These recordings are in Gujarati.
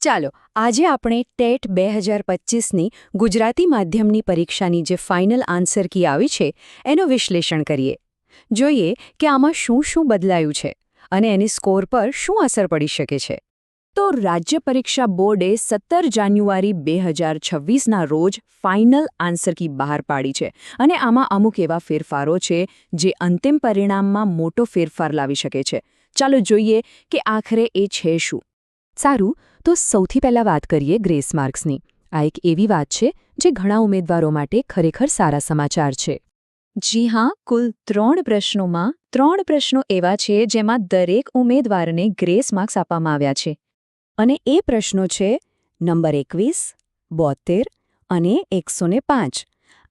ચાલો આજે આપણે ટેટ 2025ની ગુજરાતી માધ્યમની પરીક્ષાની જે ફાઇનલ આન્સર કી આવી છે એનું વિશ્લેષણ કરીએ. જોઈએ કે આમાં શું શું બદલાયું છે અને એની સ્કોર પર શું અસર પડી શકે છે. તો રાજ્ય પરીક્ષા બોર્ડે 17 જાન્યુઆરી 2026ના રોજ ફાઇનલ આન્સર કી બહાર પાડી છે અને આમાં અમુક એવા ફેરફારો છે જે અંતિમ પરિણામમાં મોટો ફેરફાર લાવી શકે છે. ચાલો જોઈએ કે આખરે એ છે શું. સારું, તો સૌથી પહેલાં વાત કરીએ ગ્રેસ માર્ક્સની. આ એક એવી વાત છે જે ઘણા ઉમેદવારો માટે ખરેખર સારા સમાચાર છે. જી હા, કુલ 3 પ્રશ્નોમાં 3 પ્રશ્નો એવા છે જેમાં દરેક ઉમેદવારને ગ્રેસ માર્ક્સ આપવામાં આવ્યા છે. અને એ પ્રશ્નો છે નંબર 21, 72 અને 105.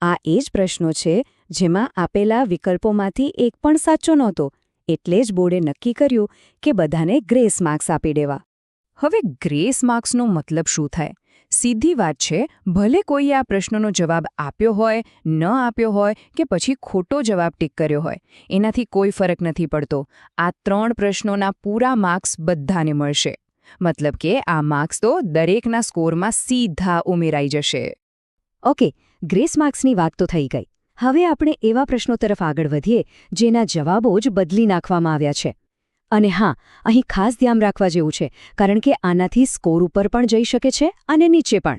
આ એ જ પ્રશ્નો છે જેમાં આપેલા વિકલ્પોમાંથી એક પણ સાચો નહોતો, એટલે જ બોર્ડે નક્કી કર્યું કે બધાને ગ્રેસ માર્ક્સ આપી દેવા. હવે ગ્રેસ માર્ક્સનો મતલબ શું થાય? સીધી વાત છે, ભલે કોઈએ આ પ્રશ્નોનો જવાબ આપ્યો હોય, ન આપ્યો હોય કે પછી ખોટો જવાબ ટીક કર્યો હોય, એનાથી કોઈ ફરક નથી પડતો. આ 3 પ્રશ્નોના પૂરા માર્ક્સ બધાને મળશે. મતલબ કે આ માર્ક્સ તો દરેકના સ્કોરમાં સીધા ઉમેરાઈ જશે. ઓકે, ગ્રેસ માર્ક્સની વાત તો થઈ ગઈ. હવે આપણે એવા પ્રશ્નો તરફ આગળ વધીએ જેના જવાબો જ બદલી નાખવામાં આવ્યા છે. અને હા, અહીં ખાસ ધ્યાન રાખવા જેવું છે, કારણ કે આનાથી સ્કોર ઉપર પણ જઈ શકે છે અને નીચે પણ.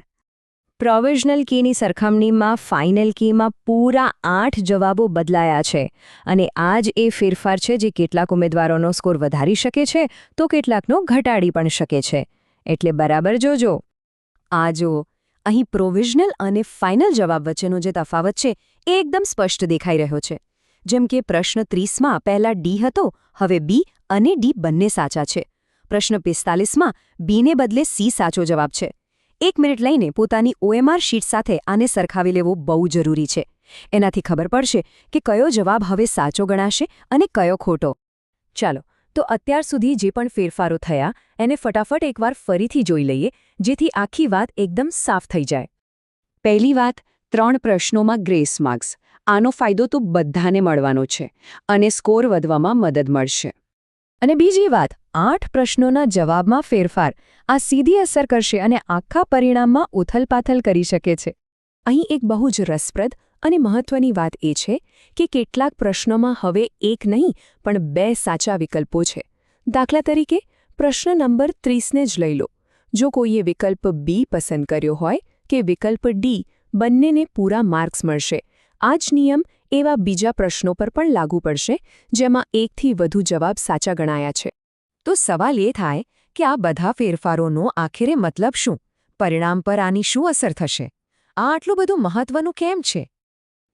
પ્રોવિઝનલ કીની સરખામણીમાં ફાઇનલ કીમાં પૂરા 8 જવાબો બદલાયા છે અને આ જ એ ફેરફાર છે જે કેટલાક ઉમેદવારોનો સ્કોર વધારી શકે છે તો કેટલાકનો ઘટાડી પણ શકે છે. એટલે બરાબર જોજો. આ જો, અહીં પ્રોવિઝનલ અને ફાઇનલ જવાબ વચ્ચેનો જે તફાવત છે એ એકદમ સ્પષ્ટ દેખાઈ રહ્યો છે. જેમ કે પ્રશ્ન 30માં પહેલા ડી હતો, હવે બી અને ડી બંને સાચા છે. પ્રશ્ન 45માં બીને બદલે સી સાચો જવાબ છે. 1 મિનિટ લઈને પોતાની OMR શીટ સાથે આને સરખાવી લેવું બહુ જરૂરી છે. એનાથી ખબર પડશે કે કયો જવાબ હવે સાચો ગણાશે અને કયો ખોટો. ચાલો, તો અત્યાર સુધી જે પણ ફેરફારો થયા એને ફટાફટ એકવાર ફરીથી જોઈ લઈએ, જેથી આખી વાત એકદમ સાફ થઈ જાય. પહેલી વાત, 3 પ્રશ્નોમાં ગ્રેસ માર્ક્સ. આનો ફાયદો તો બધાને મળવાનો છે અને સ્કોર વધવામાં મદદ મળશે. અને બીજી વાત, 8 પ્રશ્નોના જવાબમાં ફેરફાર. આ સીધી અસર કરશે અને આખા પરિણામમાં ઉથલપાથલ કરી શકે છે. અહીં એક બહુ જ રસપ્રદ અને મહત્વની વાત એ છે કે કેટલાક પ્રશ્નોમાં હવે એક નહીં પણ 2 સાચા વિકલ્પો છે. દાખલા તરીકે, પ્રશ્ન નંબર 30ને જ લઈ લો. જો કોઈએ વિકલ્પ બી પસંદ કર્યો હોય કે વિકલ્પ ડી, બંનેને પૂરા માર્ક્સ મળશે. આ જ નિયમ એવા બીજા પ્રશ્નો પર પણ લાગુ પડશે જેમાં 1થી વધુ જવાબ સાચા ગણાયા છે. તો સવાલ એ થાય કે આ બધા ફેરફારોનો આખરે મતલબ શું? પરિણામ પર આની શું અસર થશે? આ આટલું બધું મહત્વનું કેમ છે?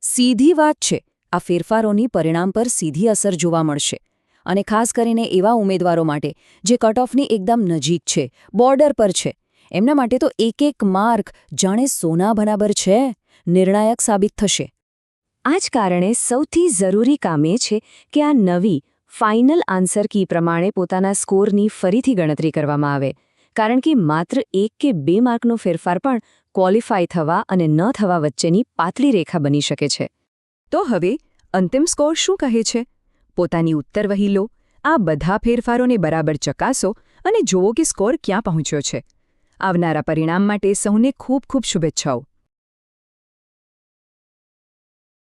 સીધી વાત છે, આ ફેરફારોની પરિણામ પર સીધી અસર જોવા મળશે. અને ખાસ કરીને એવા ઉમેદવારો માટે જે કટ ઓફની એકદમ નજીક છે, બોર્ડર પર છે, એમના માટે તો એક માર્ક જાણે સોના બરાબર છે, નિર્ણાયક સાબિત થશે. આ જ કારણે સૌથી જરૂરી કામ એ છે કે આ નવી ફાઇનલ આન્સર કી પ્રમાણે પોતાના સ્કોરની ફરીથી ગણતરી કરવામાં આવે, કારણ કે માત્ર 1 કે 2 માર્કનો ફેરફાર પણ ક્વોલિફાય થવા અને ન થવા વચ્ચેની પાતળી રેખા બની શકે છે. તો હવે અંતિમ સ્કોર શું કહે છે? પોતાની ઉત્તર વહી લો, આ બધા ફેરફારોને બરાબર ચકાસો અને જુઓ કે સ્કોર ક્યાં પહોંચ્યો છે. આવનારા પરિણામ માટે સૌને ખૂબ ખૂબ શુભેચ્છાઓ.